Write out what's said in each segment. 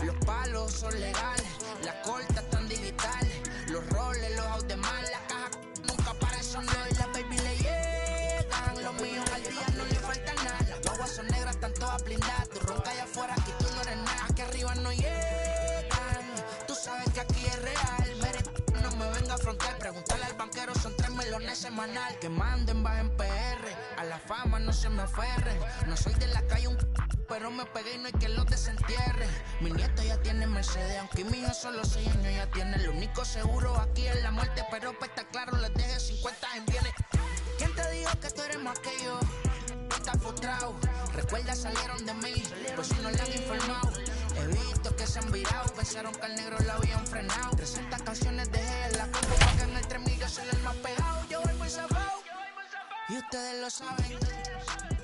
Los palos son legales, las cortas tan digitales, los roles, los autos de mal, la caja nunca para eso no, y las baby le llegan. Los míos al día no le falta nada. Las guaguas son negras, están todas blindadas. Tú ronca allá afuera, aquí tú no eres nada. Aquí arriba no llegan. Tú sabes que aquí es real. Mere, no me venga a afrontar. Preguntarle al banquero, son 3 melones semanal. Que manden, bajen PR. A la fama no se me aferren. No soy de la calle pero me pegué y no hay que los desentierre. Mi nieto ya tiene Mercedes, aunque mi hijo solo 6 años ya tiene. Lo único seguro aquí es la muerte, pero para estar claro les deje 50 en bienes. ¿Quién te dijo que tú eres más que yo? Estás frustrado, recuerda salieron de mí, pues si no le han informado. He visto que se han virado, pensaron que al negro lo habían frenado. 300 canciones dejé en la combo para que en el 3000 yo soy el más pegado. Yo voy muy zafado, y ustedes lo saben.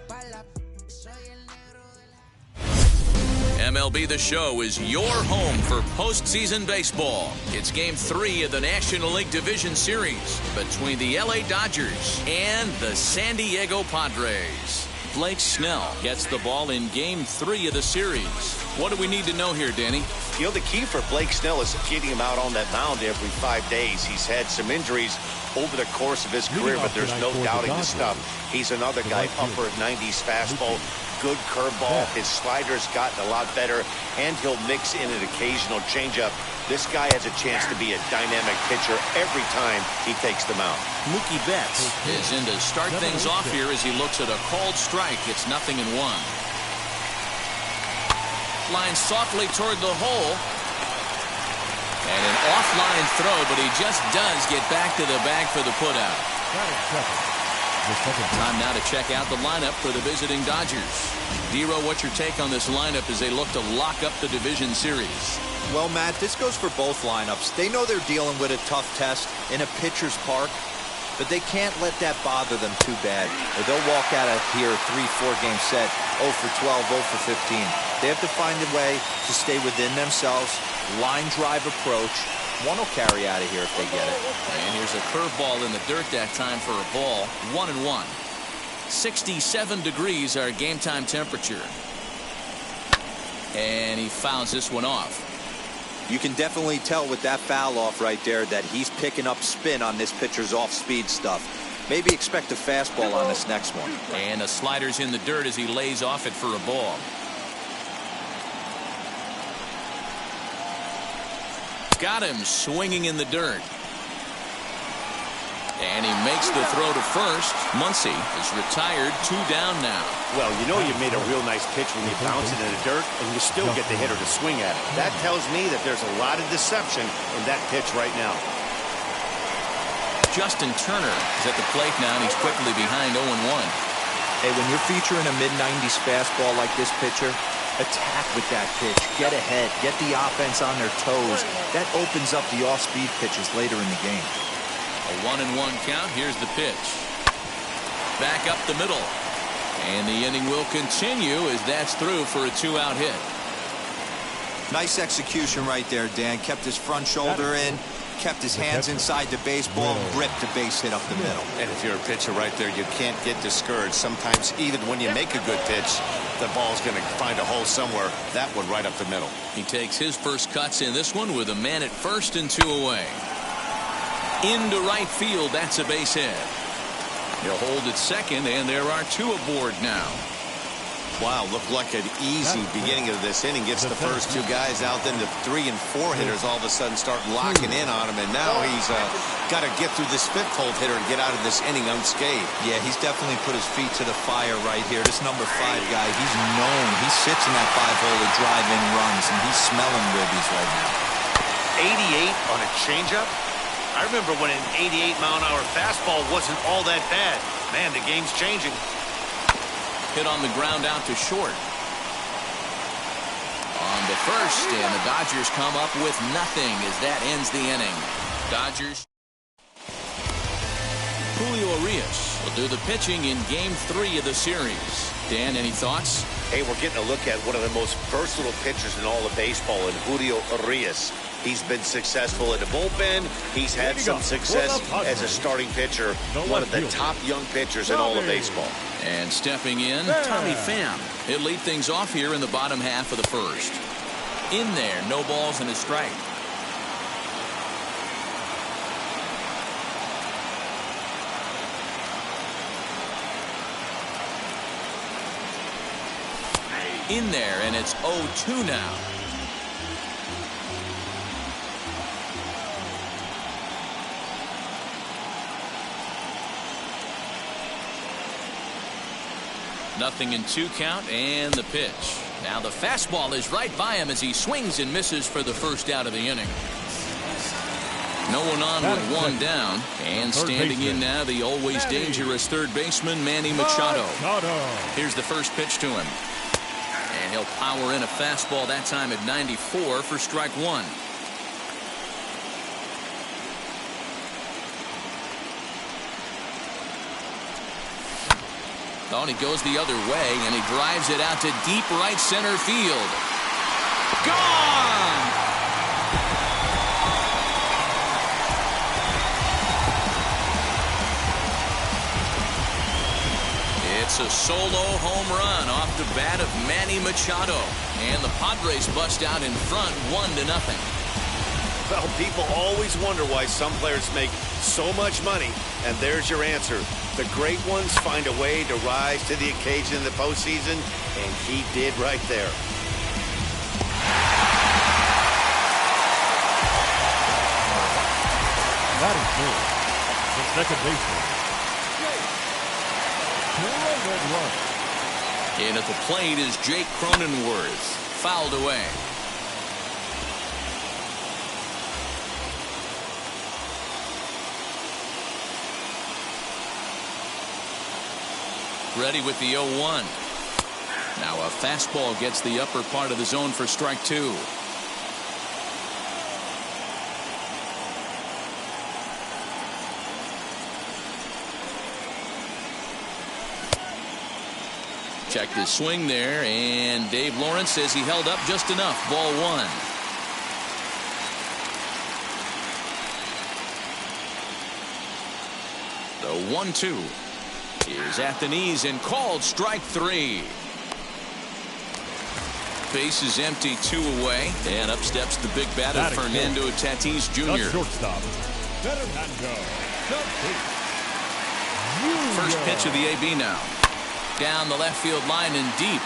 Para la soy el negro de la... MLB The Show is your home for postseason baseball. It's Game 3 of the National League Division Series between the LA Dodgers and the San Diego Padres. Blake Snell gets the ball in Game 3 of the series. What do we need to know here, Danny? You know, the key for Blake Snell is getting him out on that mound every 5 days. He's had some injuries over the course of his career, but there's no doubting the stuff. He's another guy, upper 90s fastball, good curveball. His slider's gotten a lot better, and he'll mix in an occasional changeup. This guy has a chance to be a dynamic pitcher every time he takes the mound. Mookie Betts is in to start things off here as he looks at a called strike. It's 0-1. Line softly toward the hole. And an offline throw, but he just does get back to the bag for the putout. Time now to check out the lineup for the visiting Dodgers. Dero, what's your take on this lineup as they look to lock up the division series? Well, Matt, this goes for both lineups. They know they're dealing with a tough test in a pitcher's park, but they can't let that bother them too bad, or they'll walk out of here a 3-4 game set, 0 for 12, 0 for 15. They have to find a way to stay within themselves, line drive approach. One will carry out of here if they get it. And here's a curveball in the dirt that time for a ball. 1-1. 67 degrees our game time temperature. And he fouls this one off. You can definitely tell with that foul off right there that he's picking up spin on this pitcher's off-speed stuff. Maybe expect a fastball on this next one. And the slider's in the dirt as he lays off it for a ball. Got him swinging in the dirt. And he makes the throw to first. Muncy is retired, 2 down now. Well, you know you made a real nice pitch when you bounce it in the dirt and you still get the hitter to swing at it. That tells me that there's a lot of deception in that pitch right now. Justin Turner is at the plate now, and he's quickly behind 0-1. Hey, when you're featuring a mid-90s fastball like this pitcher, attack with that pitch. Get ahead. Get the offense on their toes. That opens up the off-speed pitches later in the game. A 1-1 count. Here's the pitch. Back up the middle. And the inning will continue as that's through for a 2-out hit. Nice execution right there, Dan. Kept his front shoulder in, kept his hands inside the baseball, and ripped the base hit up the middle. And if you're a pitcher right there, you can't get discouraged. Sometimes even when you make a good pitch, the ball's going to find a hole somewhere. That one right up the middle. He takes his first cuts in this one with a man at first and 2 away. Into right field, that's a base hit. He'll hold at second, and there are 2 aboard now. Wow, looked like an easy beginning of this inning. Gets the first 2 guys out, then the 3 and 4 hitters all of a sudden start locking in on him, and now he's got to get through this 5th hole hitter and get out of this inning unscathed. Yeah, he's definitely put his feet to the fire right here. This number 5 guy, he's known. He sits in that 5-hole to drive in runs, and he's smelling ribbies right now. 88 on a changeup? I remember when an 88-mile-an-hour fastball wasn't all that bad. Man, the game's changing. Hit on the ground out to short. On the first, and the Dodgers come up with nothing as that ends the inning. Dodgers. Julio Urias will do the pitching in Game 3 of the series. Dan, any thoughts? Hey, we're getting a look at one of the most versatile pitchers in all of baseball, in Julio Urias. He's been successful in the bullpen. He's had some success as a starting pitcher. One of the top young pitchers in all of baseball. And stepping in, Tommy Pham. He'll lead things off here in the bottom half of the first. In there, no balls and a strike. In there, and it's 0-2 now. Nothing in 2 count, and the pitch. Now the fastball is right by him as he swings and misses for the first out of the inning. No one on with 1 down. And standing in now, the always dangerous third baseman, Manny Machado. Here's the first pitch to him. And he'll power in a fastball that time at 94 for strike 1. Oh, and he goes the other way, and he drives it out to deep right center field. Gone! It's a solo home run off the bat of Manny Machado. And the Padres bust out in front 1-0. Well, people always wonder why some players make so much money, and there's your answer. The great ones find a way to rise to the occasion in the postseason, and he did right there. That is good. The second baseman. And at the plate is Jake Cronenworth. Fouled away. Ready with the 0-1. Now a fastball gets the upper part of the zone for strike 2. Checked his swing there, and Dave Lawrence says he held up just enough. Ball 1. The 1-2 is at the knees and called strike 3. Base is empty, 2 away, and up steps the big batter Fernando Tatis Jr. Shortstop, Fernando. First pitch of the AB now. Down the left field line and deep.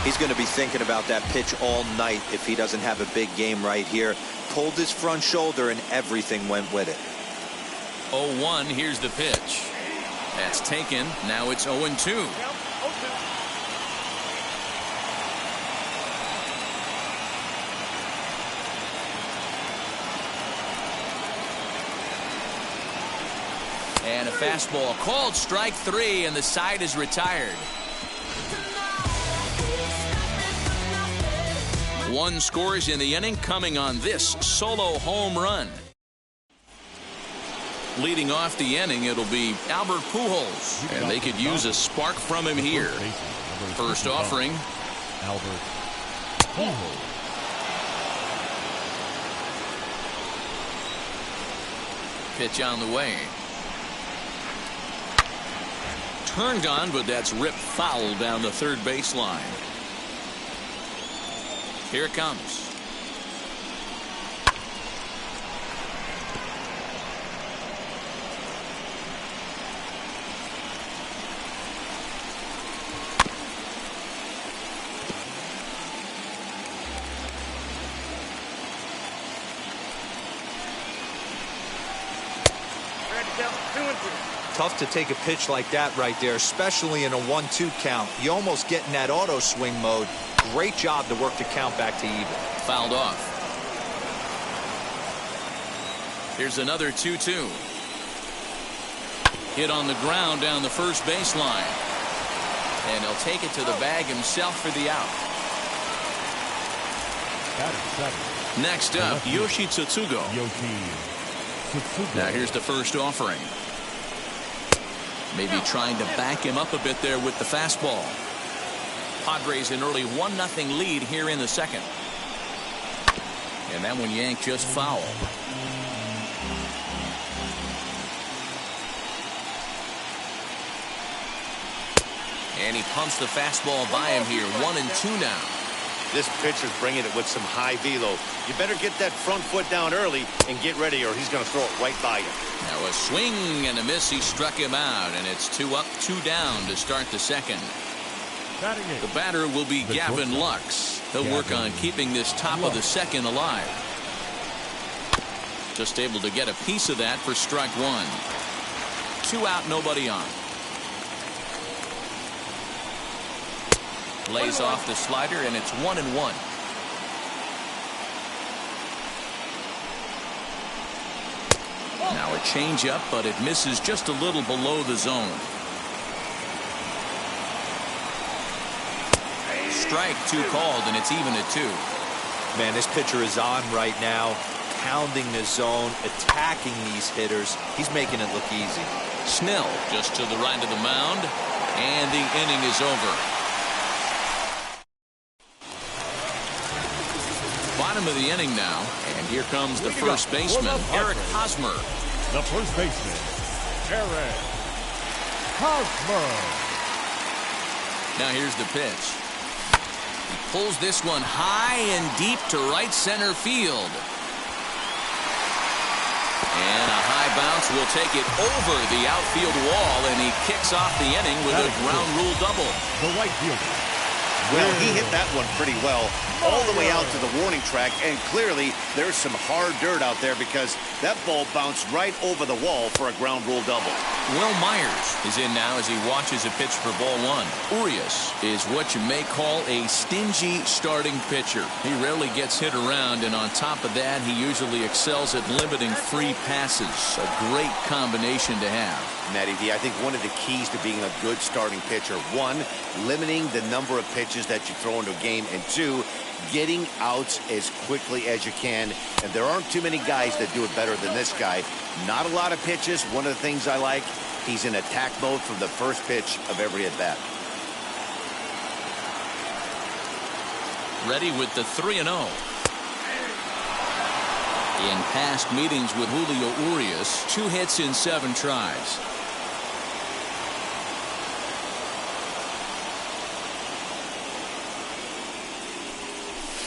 He's going to be thinking about that pitch all night if he doesn't have a big game right here. Pulled his front shoulder and everything went with it. 0-1, here's the pitch. That's taken. Now it's 0-2. And a fastball called strike 3, and the side is retired. 1 scores in the inning, coming on this solo home run. Leading off the inning, it'll be Albert Pujols, and they could use a spark from him here. First offering. Albert Pujols. Pitch on the way. Turned on, but that's ripped foul down the third baseline. Here it comes. Tough to take a pitch like that right there, especially in a 1-2 count. You almost get in that auto swing mode. Great job to work the count back to even. Fouled off. Here's another 2-2. Hit on the ground down the first baseline. And he'll take it to the bag himself for the out. Next up, Yoshi Tsutsugo. Now here's the first offering. Maybe trying to back him up a bit there with the fastball. Padres an early 1-0 lead here in the second. And that one yanked just foul. And he pumps the fastball by him here. 1-2 now. This pitcher's bringing it with some high velo. You better get that front foot down early and get ready, or he's going to throw it right by you. Now a swing and a miss. He struck him out, and it's 2 up, 2 down to start the second. The batter will be Gavin Lux. He'll work on keeping this top of the second alive. Just able to get a piece of that for strike 1. 2 out, nobody on. Lays off the slider, and it's 1-1. Now a changeup, but it misses just a little below the zone. Strike 2 called, and it's even at 2. Man, this pitcher is on right now, pounding the zone, attacking these hitters. He's making it look easy. Snell just to the right of the mound, and the inning is over. Bottom of the inning now, and here comes the first baseman, Eric Hosmer. The first baseman, Eric Hosmer. Now here's the pitch. He pulls this one high and deep to right center field. And a high bounce will take it over the outfield wall, and he kicks off the inning with a ground rule double. The right fielder. Well, he hit that one pretty well, all the way out to the warning track, and clearly there's some hard dirt out there because that ball bounced right over the wall for a ground rule double. Will Myers is in now as he watches a pitch for ball 1. Urias is what you may call a stingy starting pitcher. He rarely gets hit around, and on top of that, he usually excels at limiting free passes. A great combination to have. Matty D, I think one of the keys to being a good starting pitcher, 1, limiting the number of pitches that you throw into a game, and 2, getting outs as quickly as you can. And there aren't too many guys that do it better than this guy. Not a lot of pitches. One of the things I like, he's in attack mode from the first pitch of every at-bat. Ready with the 3-0. In past meetings with Julio Urias, 2 hits in 7 tries.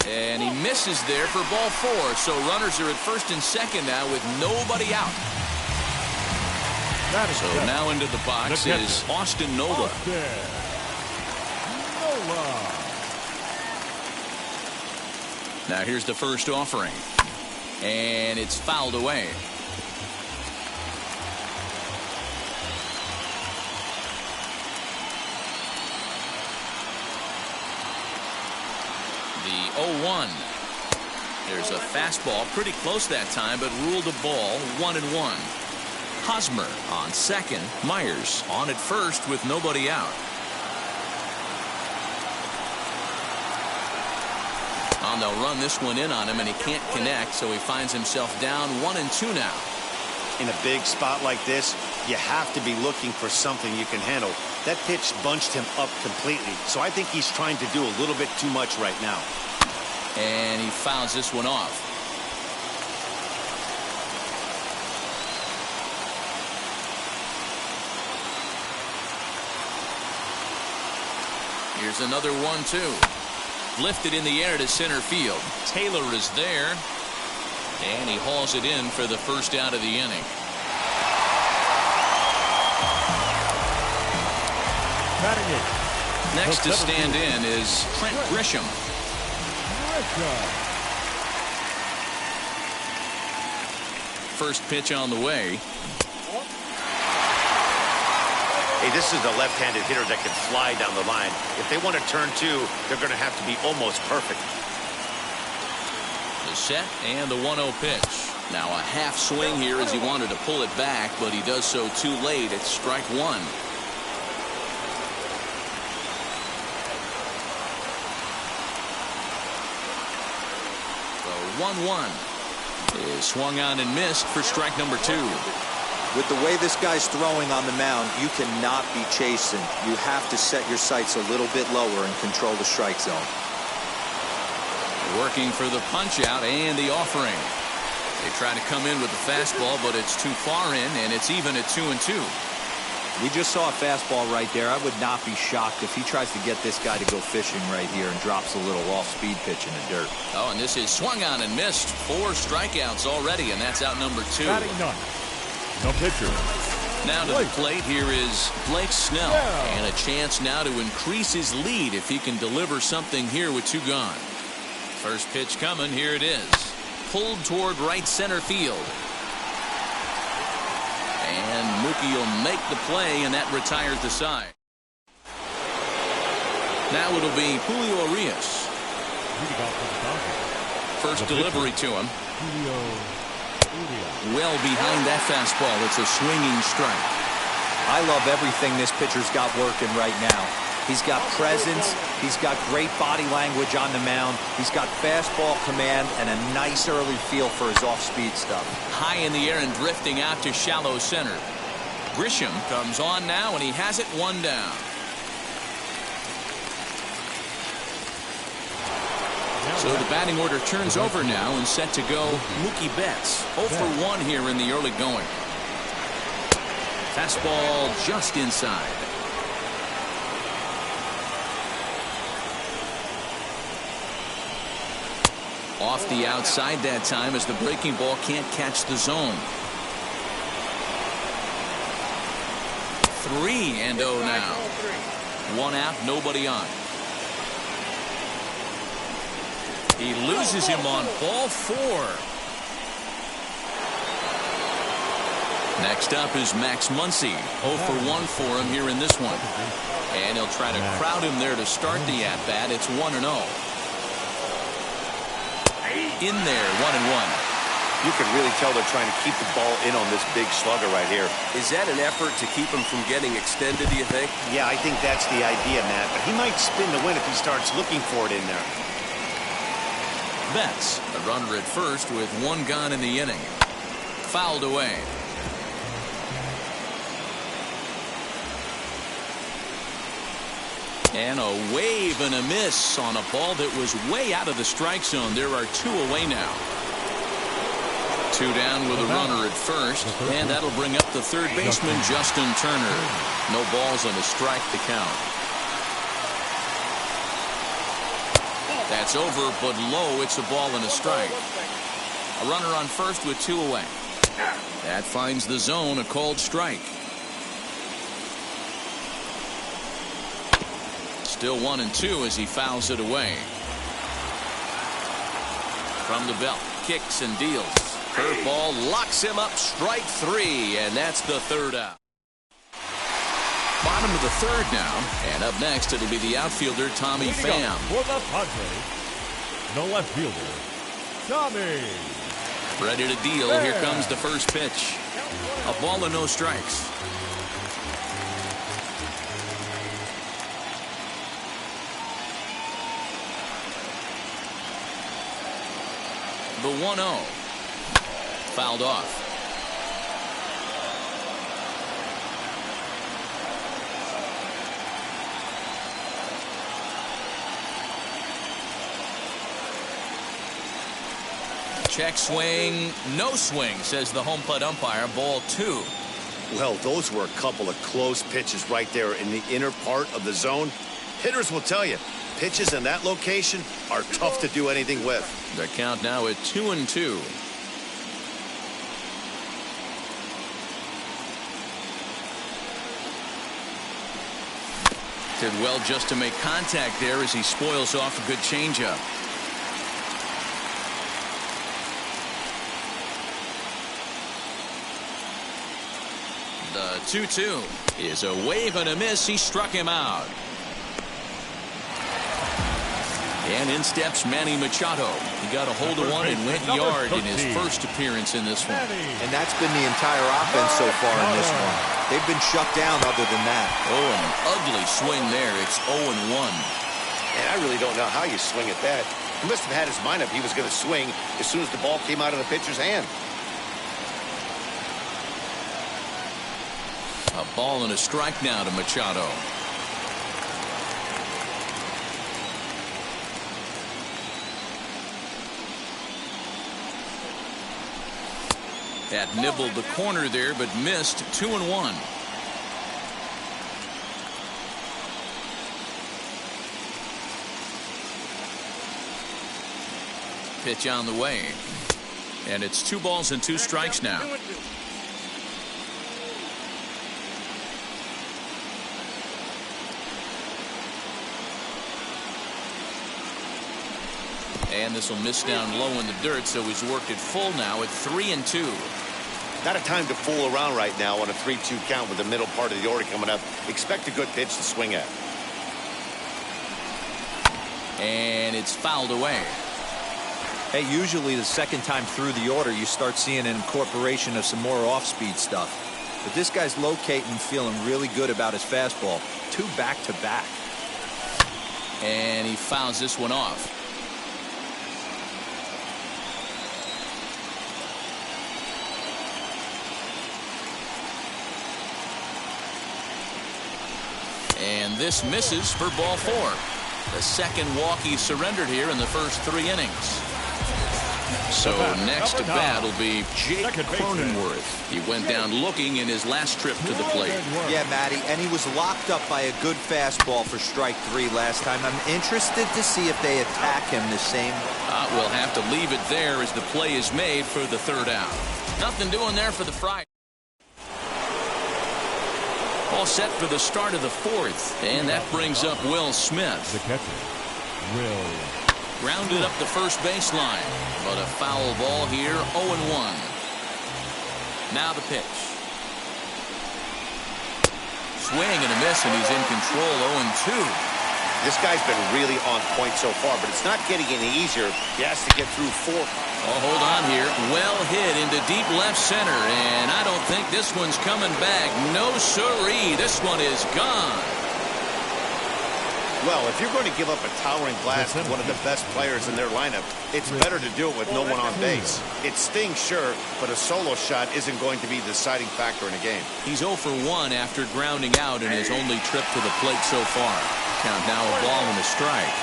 And he misses there for ball 4. So runners are at first and second now with nobody out. So now into the box is Austin Nola. Now here's the first offering. And it's fouled away. The 0-1. There's a fastball pretty close that time, but ruled a ball. 1-1. Hosmer on second. Myers on at first with nobody out. They'll run this one in on him, and he can't connect, so he finds himself down 1-2 now. In a big spot like this, you have to be looking for something you can handle. That pitch bunched him up completely, so I think he's trying to do a little bit too much right now. And he fouls this one off. Here's another 1-2. Lifted in the air to center field. Taylor is there, and he hauls it in for the first out of the inning. Next to stand in is Trent Grisham. First pitch on the way. Hey, this is a left-handed hitter that can fly down the line. If they want to turn 2, they're going to have to be almost perfect. The set and the 1-0 pitch. Now a half swing here as he wanted to pull it back, but he does so too late. It's strike 1. The 1-1 is swung on and missed for strike number 2. With the way this guy's throwing on the mound, you cannot be chasing. You have to set your sights a little bit lower and control the strike zone. Working for the punch out and the offering. They try to come in with the fastball, but it's too far in, and it's even at 2-2. We just saw a fastball right there. I would not be shocked if he tries to get this guy to go fishing right here and drops a little off-speed pitch in the dirt. Oh, and this is swung on and missed. 4 strikeouts already, and that's out number 2. Batting none. No pitcher. Now to the plate, here is Blake Snell. And a chance now to increase his lead if he can deliver something here with 2 gone. First pitch coming. Here it is. Pulled toward right center field. And Mookie will make the play, and that retires the side. Now it'll be Julio Urias. First delivery to him. Well behind that fastball. It's a swinging strike. I love everything this pitcher's got working right now. He's got presence. He's got great body language on the mound. He's got fastball command and a nice early feel for his off-speed stuff. High in the air and drifting out to shallow center. Grisham comes on now, and he has it 1 down. So the batting order turns over now and set to go Mookie Betts. 0 for 1 here in the early going. Fastball just inside. Off the outside that time as the breaking ball can't catch the zone. 3-0 now. 1 out, nobody on. He loses him on ball 4. Next up is Max Muncy. 0 for 1 for him here in this one. And he'll try to crowd him there to start the at-bat. It's 1-0. In there, 1-1. You can really tell they're trying to keep the ball in on this big slugger right here. Is that an effort to keep him from getting extended, do you think? Yeah, I think that's the idea, Matt. But he might spin the win if he starts looking for it in there. Betts, a runner at first with 1 gone in the inning. Fouled away. And a wave and a miss on a ball that was way out of the strike zone. There are 2 away now. 2 down with a runner at first, and that'll bring up the third baseman, Justin Turner. No balls and a strike to count. That's over, but low. It's a ball and a strike. A runner on first with 2 away. That finds the zone, a called strike. Still 1-2 as he fouls it away. From the belt, kicks and deals. Curveball locks him up, strike 3, and that's the 3rd out. Bottom of the 3rd now, and up next it'll be the outfielder Tommy Pham. For the Padres, the left fielder, Tommy. Ready to deal. Here comes the first pitch. A ball and no strikes. The 1-0. Fouled off. Check swing, no swing, says the home plate umpire. Ball 2. Well, those were a couple of close pitches right there in the inner part of the zone. Hitters will tell you, pitches in that location are tough to do anything with. The count now at 2-2. Did well just to make contact there as he spoils off a good changeup. The 2-2 is a wave and a miss. He struck him out. And in steps Manny Machado. He got a hold of one and went yard in his first appearance in this one. And that's been the entire offense so far in this one. They've been shut down other than that. Oh, an ugly swing there. It's 0-1. And I really don't know how you swing at that. He must have had his mind up he was going to swing as soon as the ball came out of the pitcher's hand. A ball and a strike now to Machado. That nibbled the corner there, but missed. 2-1. pitch on the way. And it's 2 balls and 2 strikes now. And this will miss down low in the dirt, so he's worked it full now at 3-2. Not a time to fool around right now on a 3-2 count with the middle part of the order coming up. Expect a good pitch to swing at. And it's fouled away. Hey, usually the second time through the order, you start seeing an incorporation of some more off-speed stuff. But this guy's locating, feeling really good about his fastball. 2 back-to-back. And he fouls this one off. And this misses for ball 4. The second walk he surrendered here in the first 3 innings. So next to bat will be Jake Cronenworth. He went down looking in his last trip to the plate. Yeah, Matty, and he was locked up by a good fastball for strike 3 last time. I'm interested to see if they attack him the same. We'll have to leave it there as the play is made for the 3rd out. Nothing doing there for the Friday. All set for the start of the 4th, and that brings up Will Smith. The catcher, Will. Grounded up the first baseline, but a foul ball here, 0-1. Now the pitch. Swing and a miss, and he's in control, 0-2. This guy's been really on point so far, but it's not getting any easier. He has to get through 4. Oh, hold on here. Well hit into deep left center, and I don't think this one's coming back. No siree. This one is gone. Well, if you're going to give up a towering blast to one of the best players in their lineup, it's better to do it with no one on base. It stings, sure, but a solo shot isn't going to be the deciding factor in a game. He's 0 for 1 after grounding out in his only trip to the plate so far. Count now a ball and a strike.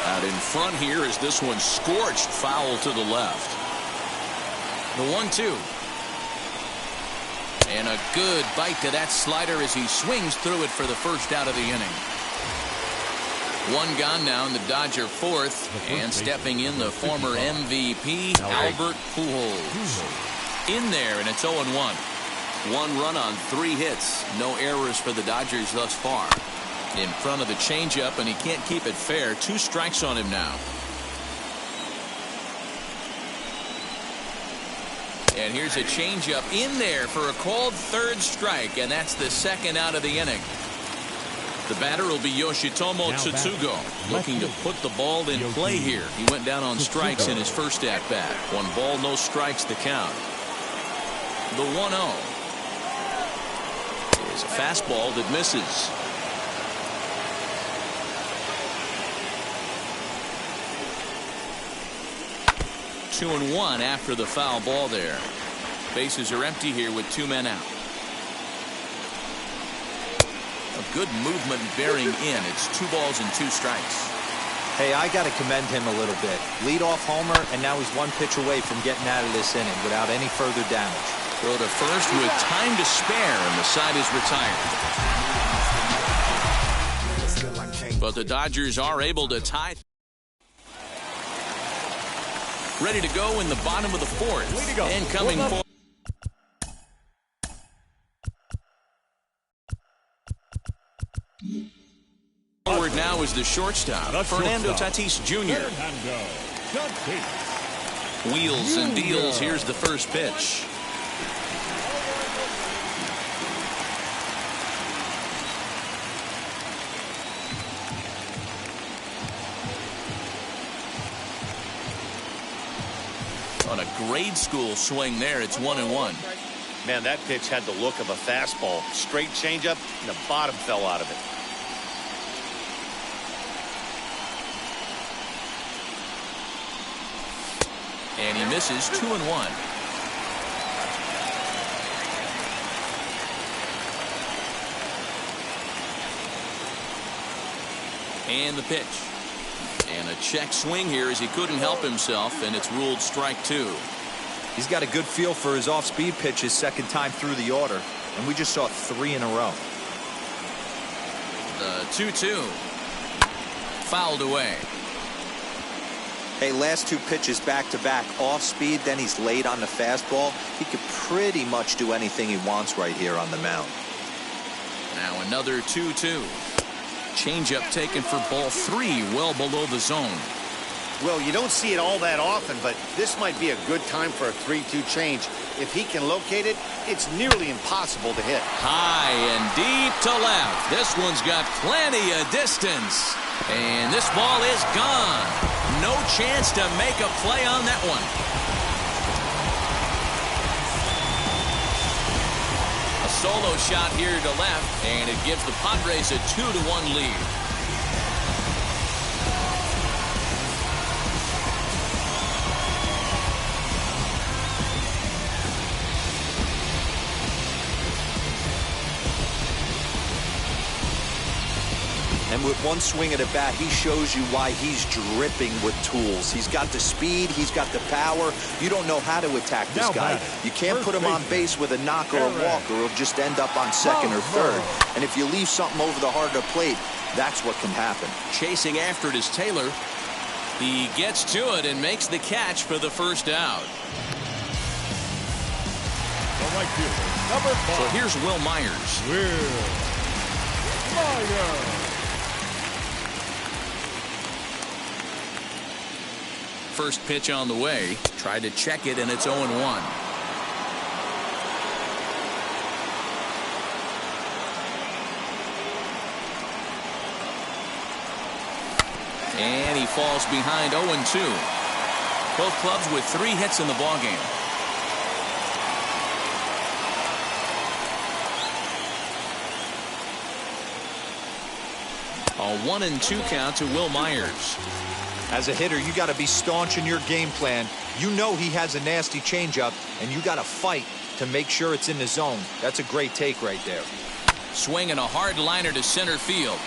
Out in front here is this one scorched foul to the left. The 1-2. And a good bite to that slider as he swings through it for the first out of the inning. 1 gone now in the Dodger 4th, and stepping in the former MVP Albert Pujols. In there, and it's 0-1. 1 run on 3 hits. No errors for the Dodgers thus far. In front of the changeup, and he can't keep it fair. 2 strikes on him now. And here's a changeup in there for a called 3rd strike, and that's the 2nd out of the inning. The batter will be Yoshitomo Tsutsugo, looking to put the ball in play here. He went down on strikes in his first at-bat. 1 ball, no strikes the count. The 1-0 is a fastball that misses. Two and 1 after the foul ball there. Bases are empty here with 2 men out. A good movement bearing in. It's 2 balls and 2 strikes. Hey, I got to commend him a little bit. Leadoff homer, and now he's 1 pitch away from getting out of this inning without any further damage. Throw to first with time to spare, and the side is retired. But the Dodgers are able to tie. Ready to go in the bottom of the 4th. And coming forward. Forward now is the shortstop, Fernando Tatis Jr. Wheels and deals. Here's the first pitch. On a grade school swing there, it's 1-1. Man, that pitch had the look of a fastball. Straight changeup, and the bottom fell out of it. And he misses. 2-1. And the pitch. And a check swing here as he couldn't help himself, and it's ruled strike 2. He's got a good feel for his off-speed pitches 2nd time through the order, and we just saw 3 in a row. The 2-2. fouled away. Hey, last two pitches back-to-back off speed, then he's late on the fastball. He could pretty much do anything he wants right here on the mound. Now another 2-2. Changeup taken for ball 3, well below the zone. Well, you don't see it all that often, but this might be a good time for a 3-2 change. If he can locate it, it's nearly impossible to hit. High and deep to left. This one's got plenty of distance. And this ball is gone. No chance to make a play on that one. A solo shot here to left, and it gives the Padres a 2-1 lead. And with one swing of the bat, he shows you why he's dripping with tools. He's got the speed, he's got the power. You don't know how to attack this guy. You can't put him on base with a knock or a walk, or he'll just end up on second or third. And if you leave something over the heart of the plate, that's what can happen. Chasing after it is Taylor. He gets to it and makes the catch for the first out. The right fielder, number 5. So here's Will Myers. Will Myers. First pitch on the way. Tried to check it, and it's 0-1. And he falls behind 0-2. Both clubs with 3 hits in the ballgame. A 1-2 count to Will Myers. As a hitter, you got to be staunch in your game plan. You know he has a nasty changeup, and you got to fight to make sure it's in the zone. That's a great take right there. Swinging a hard liner to center field.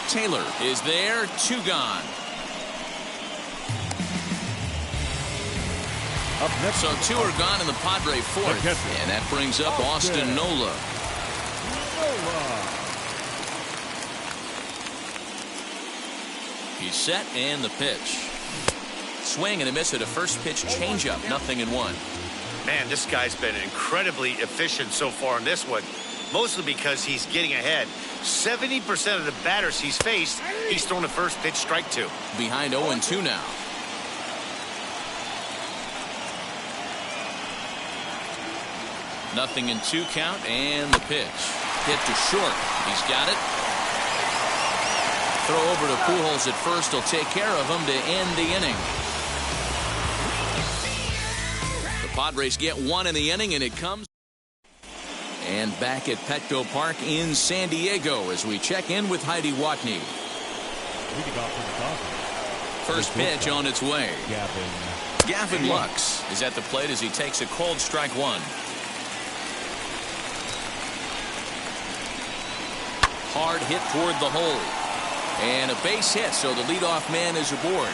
Taylor is there, 2 gone. Up next, So 2 are gone in the Padre 4th, and that brings up Austin Nola. He's set, and the pitch. Swing and a miss at a first pitch changeup, 0-1. Man, this guy's been incredibly efficient so far in this one, mostly because he's getting ahead. 70% of the batters he's faced, he's thrown a first pitch strike to. Behind 0-2 now. Nothing in 2 count, and the pitch. Hit to short. He's got it. Throw over to Pujols at first. Will take care of him to end the inning. The Padres get 1 in the inning, and it comes. And back at Petco Park in San Diego as we check in with Heidi Watney. First pitch on its way. Gavin Lux is at the plate as he takes a cold strike 1. Hard hit toward the hole. And a base hit, so the leadoff man is aboard.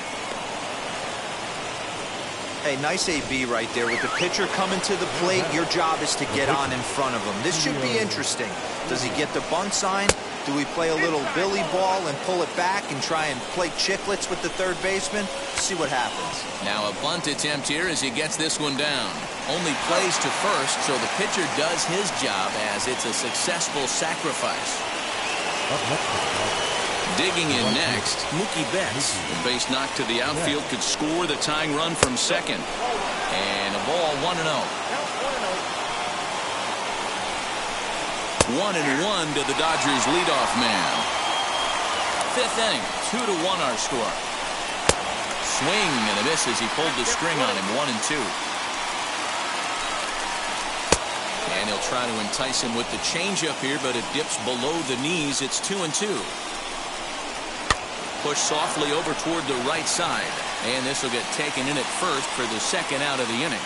Hey, nice AB right there. With the pitcher coming to the plate, your job is to get on in front of him. This should be interesting. Does he get the bunt sign? Do we play a little billy ball and pull it back and try and play chicklets with the third baseman? See what happens. Now a bunt attempt here as he gets this one down. Only plays to first, so the pitcher does his job as it's a successful sacrifice. Digging in next, Mookie Betts. A base knock to the outfield could score the tying run from second. And a ball 1-0. 1-1 to the Dodgers leadoff man. 5th inning, 2-1 our score. Swing and a miss as he pulled the string on him, 1-2. And he'll try to entice him with the changeup here, but it dips below the knees. It's 2-2. Push softly over toward the right side, and this will get taken in at first for the second out of the inning.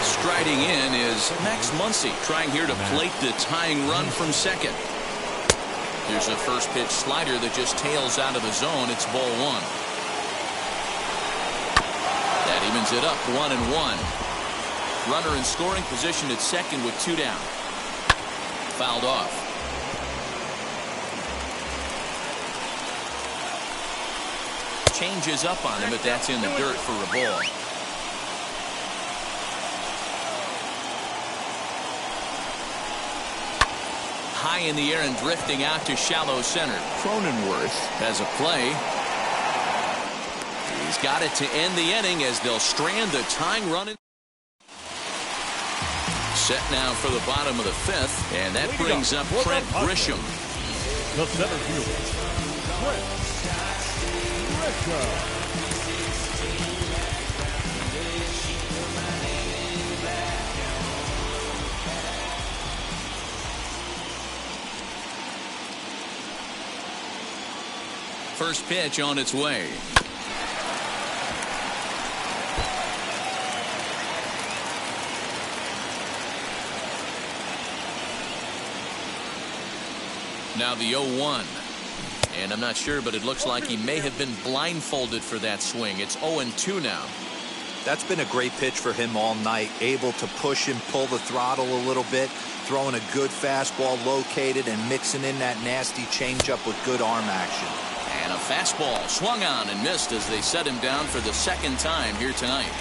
Striding in is Max Muncy, trying here to plate the tying run from second. Here's a first pitch slider that just tails out of the zone. It's ball 1. That evens it up, 1-1. Runner in scoring position at second with 2 down. Fouled off. changes up on him, but that's in the dirt for a ball. High in the air and drifting out to shallow center. Cronenworth has a play. He's got it to end the inning as they'll strand the tying run. Set now for the bottom of the fifth, and that brings up Trent Grisham. The center fielder, Trent Grisham. First pitch on its way. Now the 0-1. And I'm not sure, but it looks like he may have been blindfolded for that swing. It's 0-2 now. That's been a great pitch for him all night. Able to push and pull the throttle a little bit. Throwing a good fastball located and mixing in that nasty changeup with good arm action. And a fastball swung on and missed as they set him down for the second time here tonight.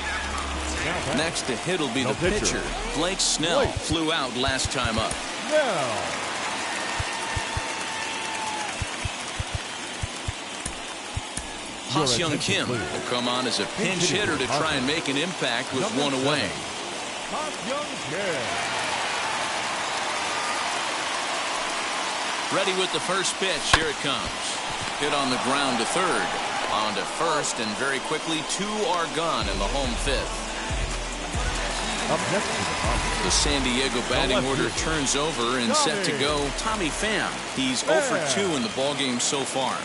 Next to hit will be the pitcher. Blake Snell flew out last time up. Ha-Seong Kim will come on as a pinch hitter to try and make an impact with one away. Ready with the first pitch. Here it comes. Hit on the ground to third. On to first, and very quickly 2 are gone in the home fifth. The San Diego batting order turns over and set to go Tommy Pham. He's 0 for 2 in the ballgame so far.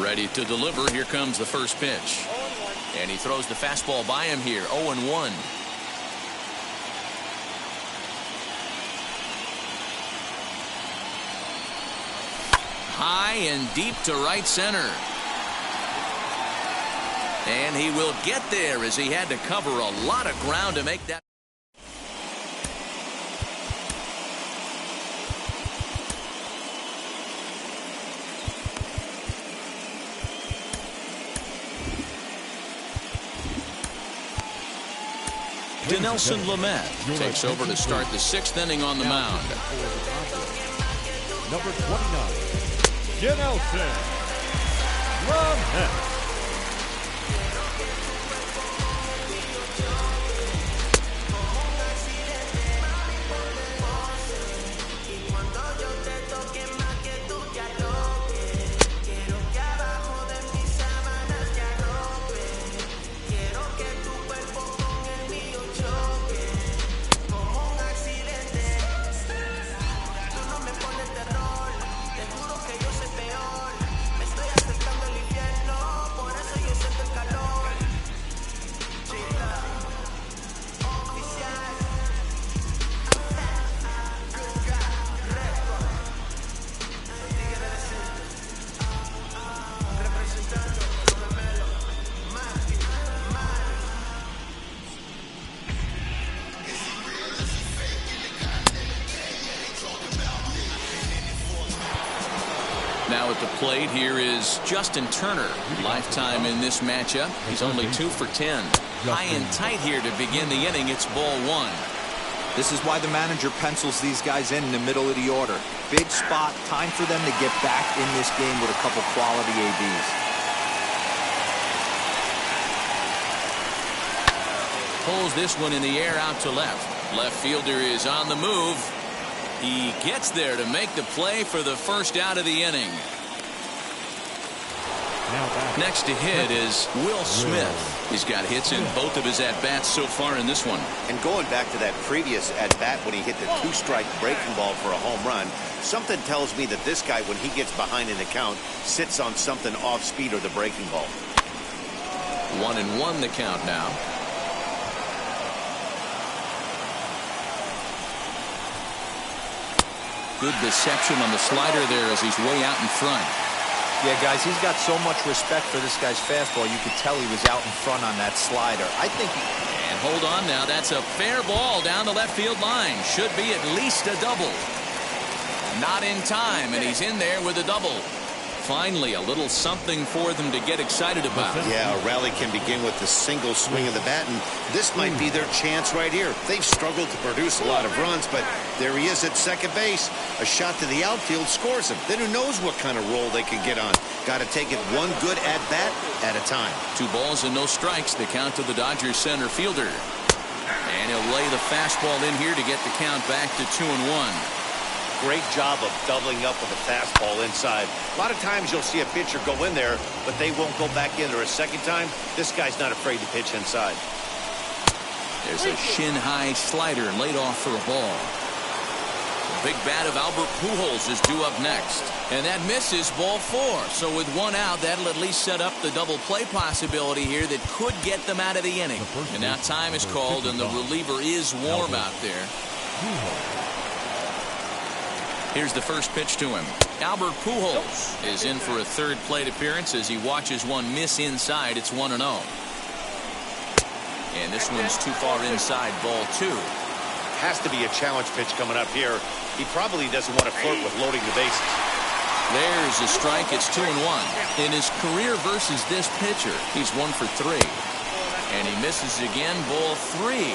Ready to deliver. Here comes the first pitch. And he throws the fastball by him here. 0-1. High and deep to right center. And he will get there as he had to cover a lot of ground to make that. Dinelson Lamet takes over to start the 6th inning on the mound. Number 29, Dinelson Lamet. Now at the plate here is Justin Turner. Lifetime in this matchup. He's only 2 for 10. High and tight here to begin the inning. It's ball 1. This is why the manager pencils these guys in the middle of the order. Big spot. Time for them to get back in this game with a couple quality ABs. Pulls this one in the air out to left. Left fielder is on the move. He gets there to make the play for the first out of the inning. Next to hit is Will Smith. He's got hits in both of his at-bats so far in this one. And going back to that previous at-bat when he hit the 2-strike breaking ball for a home run, something tells me that this guy, when he gets behind in the count, sits on something off speed or the breaking ball. 1-1 the count now. Good deception on the slider there as he's way out in front. Yeah, guys, he's got so much respect for this guy's fastball. You could tell he was out in front on that slider. I think And hold on now. That's a fair ball down the left field line. Should be at least a double. Not in time, and he's in there with a double. Finally, a little something for them to get excited about. Yeah, a rally can begin with a single swing of the bat, and this might be their chance right here. They've struggled to produce a lot of runs, but there he is at second base. A shot to the outfield scores him. Then who knows what kind of roll they can get on. Got to take it one good at-bat at a time. 2 balls and no strikes, the count to the Dodgers center fielder. And he'll lay the fastball in here to get the count back to 2-1. Great job of doubling up with a fastball inside. A lot of times you'll see a pitcher go in there, but they won't go back in there a second time. This guy's not afraid to pitch inside. There's a shin-high slider laid off for a ball. The big bat of Albert Pujols is due up next. And that misses, ball 4. So with 1 out, that'll at least set up the double play possibility here that could get them out of the inning. And now time is called, and the reliever is warm out there. Here's the first pitch to him. Albert Pujols is in for a 3rd plate appearance as he watches one miss inside. It's 1-0. And this one's too far inside, ball 2. Has to be a challenge pitch coming up here. He probably doesn't want to flirt with loading the bases. There's a strike. It's 2-1. In his career versus this pitcher, he's 1 for 3. And he misses again, ball 3.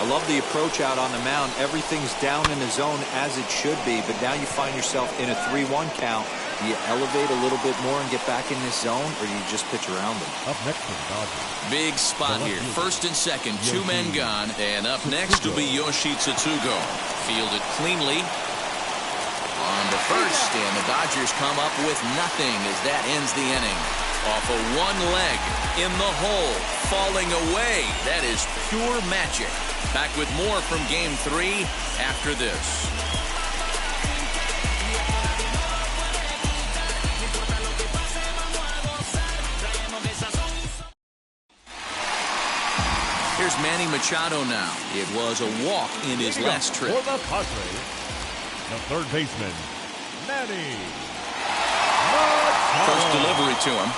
I love the approach out on the mound. Everything's down in the zone as it should be, but now you find yourself in a 3-1 count. Do you elevate a little bit more and get back in this zone, or do you just pitch around them? Up next for the Dodgers. Big spot here. 1st and 2nd, 2 men gone. And up next will be Yoshi Tsutsugo. Fielded cleanly on the 1st, and the Dodgers come up with nothing as that ends the inning. Off of 1 leg in the hole, falling away. That is pure magic. Back with more from Game 3 after this. Here's Manny Machado now. It was a walk in his last trip. For the Padres, the 3rd baseman, Manny Machado. First delivery to him.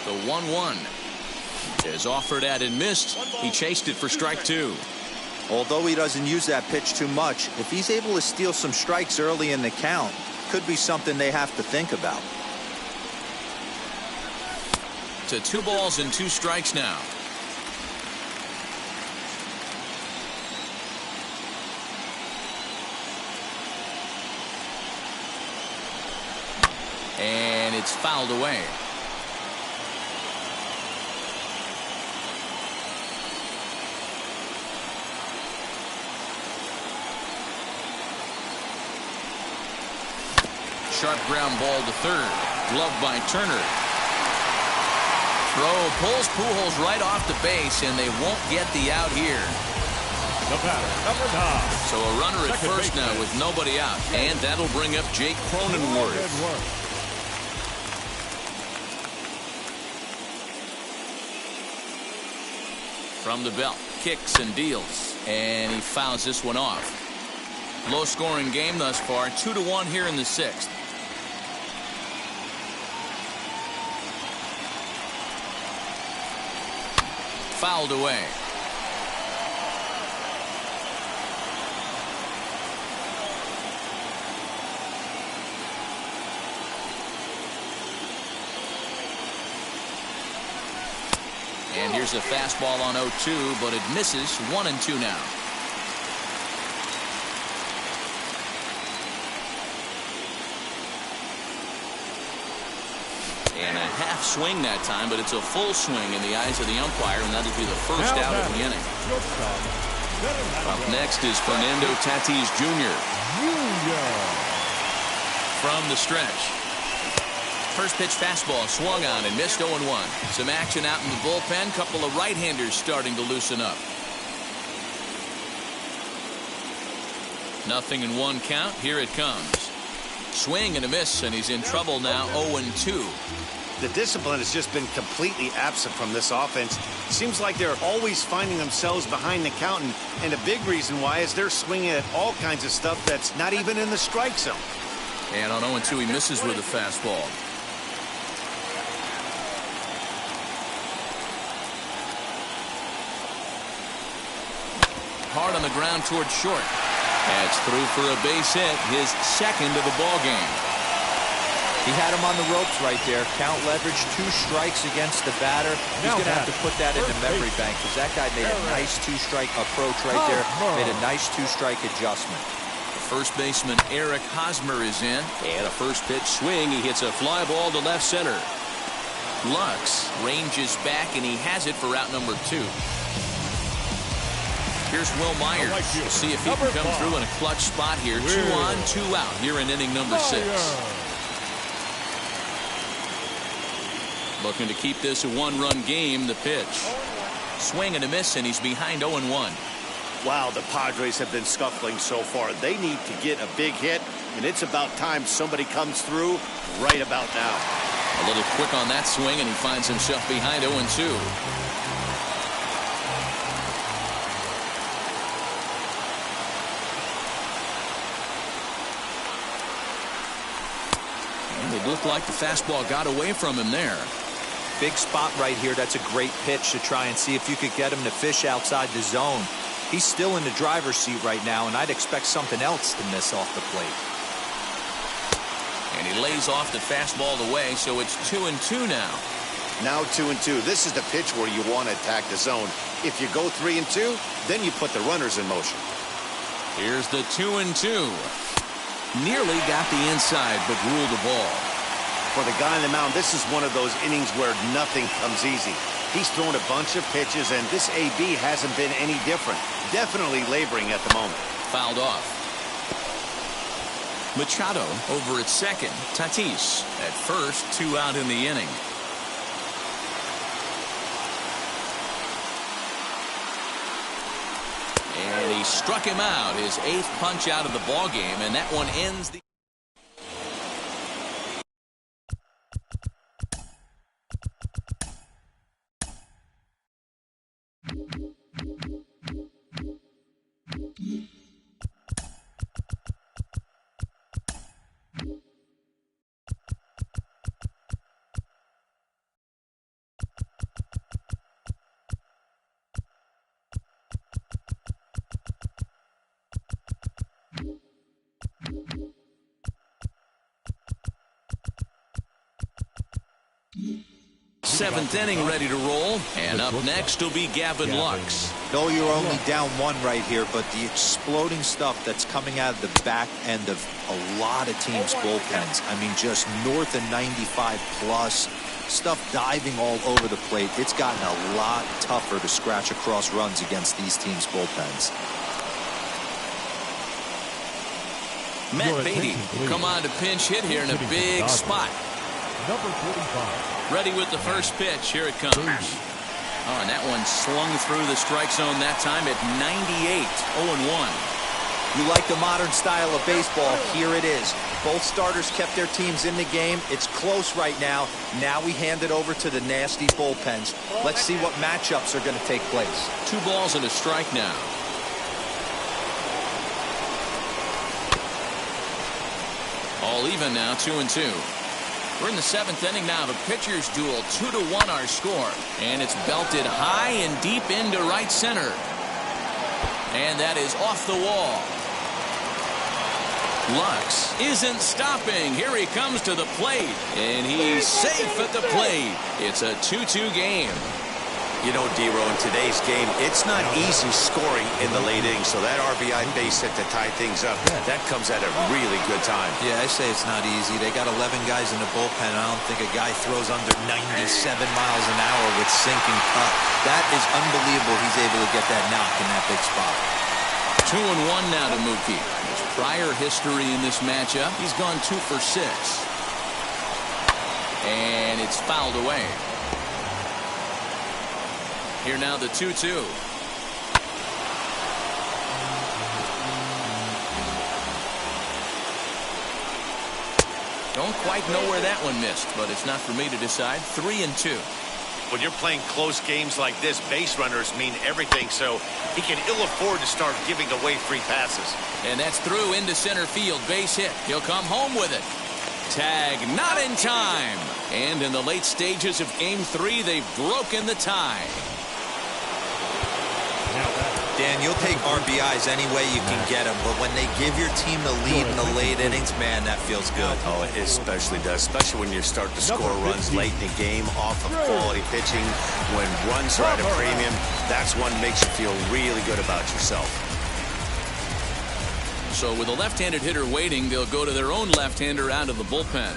The 1-1 is offered at and missed. He chased it for strike 2. Although he doesn't use that pitch too much, if he's able to steal some strikes early in the count, could be something they have to think about. To 2 balls and 2 strikes now. And it's fouled away. Sharp ground ball to 3rd. Gloved by Turner. Throw pulls Pujols right off the base, and they won't get the out here. The batter, number 9. So a runner at first now with nobody out. And that'll bring up Jake Cronenworth. From the belt, kicks and deals. And he fouls this one off. Low-scoring game thus far, 2-1 here in the 6th. Fouled away. And here's a fastball on 0-2, but it misses. 1-2 now. And a half swing that time, but it's a full swing in the eyes of the umpire, and that'll be the first out of the inning. Up next is Fernando Tatis Jr. From the stretch. First pitch fastball swung on and missed 0-1. Some action out in the bullpen. Couple of right-handers starting to loosen up. 0-1 count. Here it comes. Swing and a miss, and he's in trouble now. 0-2. The discipline has just been completely absent from this offense. Seems like they're always finding themselves behind the count, and a big reason why is they're swinging at all kinds of stuff that's not even in the strike zone. And on 0-2, he misses with a fastball. Hard on the ground towards short. That's through for a base hit, his second of the ball game. He had him on the ropes right there. Count leverage, 2 strikes against the batter. He's going to have to put that in the memory bank because that guy made a nice 2-strike approach right there. Made a nice 2-strike adjustment. The first baseman, Eric Hosmer, is in. And a first pitch swing. He hits a fly ball to left center. Lux ranges back, and he has it for out number 2. Here's Will Myers. We'll see if he can come through in a clutch spot here. 2 on, 2 out here in inning number 6. Looking to keep this a 1-run game. The pitch. Swing and a miss, and he's behind 0-1. Wow, the Padres have been scuffling so far. They need to get a big hit, and it's about time somebody comes through right about now. A little quick on that swing, and he finds himself behind 0-2. And it looked like the fastball got away from him there. Big spot right here. That's a great pitch to try and see if you could get him to fish outside the zone. He's still in the driver's seat right now, and I'd expect something else to miss off the plate. And he lays off the fastball away, so it's 2-2 now. Now 2-2. This is the pitch where you want to attack the zone. If you go 3-2, then you put the runners in motion. Here's the 2-2. Nearly got the inside, but ruled the ball. For the guy on the mound, this is one of those innings where nothing comes easy. He's thrown a bunch of pitches, and this AB hasn't been any different. Definitely laboring at the moment. Fouled off. Machado over at second. Tatis at first. 2 out in the inning. And he struck him out. His 8th punch out of the ball game, and that one ends the... Seventh inning ready to roll, and up next will be Gavin Lux. No, you're only down 1 right here, but the exploding stuff that's coming out of the back end of a lot of teams' bullpens. I mean, just north of 95 plus, stuff diving all over the plate. It's gotten a lot tougher to scratch across runs against these teams' bullpens. Matt Beatty will come on to pinch hit here in a big spot. Number 45. Ready with the first pitch. Here it comes. Oh, and that one slung through the strike zone that time at 98. 0-1. You like the modern style of baseball. Here it is. Both starters kept their teams in the game. It's close right now. Now we hand it over to the nasty bullpens. Let's see what matchups are going to take place. 2 balls and a strike now. All even now, 2-2. We're in the 7th inning now. The pitcher's duel, 2-1 our score. And it's belted high and deep into right center. And that is off the wall. Lux isn't stopping. Here he comes to the plate. And he's safe at the plate. It's a 2-2 game. You know, D-Row, in today's game, it's not easy scoring in the late innings, so that RBI base hit to tie things up, that comes at a really good time. Yeah, I say it's not easy. They got 11 guys in the bullpen. I don't think a guy throws under 97 miles an hour with sinking cut. That is unbelievable he's able to get that knock in that big spot. 2-1 now to Mookie. His prior history in this matchup, he's gone 2 for 6. And it's fouled away. Here now the 2-2. Don't quite know where that one missed, but it's not for me to decide. 3-2. When you're playing close games like this, base runners mean everything, so he can ill afford to start giving away free passes. And that's through into center field. Base hit. He'll come home with it. Tag not in time. And in the late stages of Game 3, they've broken the tie. Dan, you'll take RBIs any way you can get them, but when they give your team the lead in the late innings, man, that feels good. Oh, it especially does, especially when you start to score runs late in the game off of quality pitching. When runs are at a premium, that's what makes you feel really good about yourself. So with a left-handed hitter waiting, they'll go to their own left-hander out of the bullpen.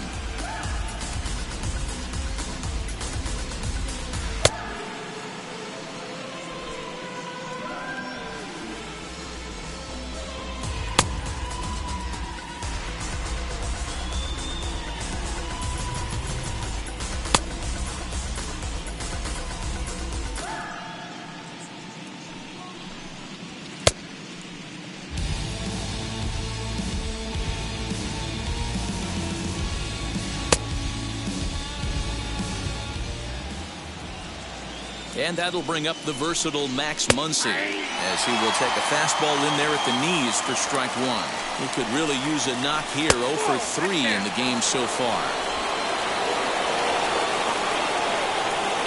And that'll bring up the versatile Max Muncy, as he will take a fastball in there at the knees for strike one. He could really use a knock here. 0 for 3 in the game so far.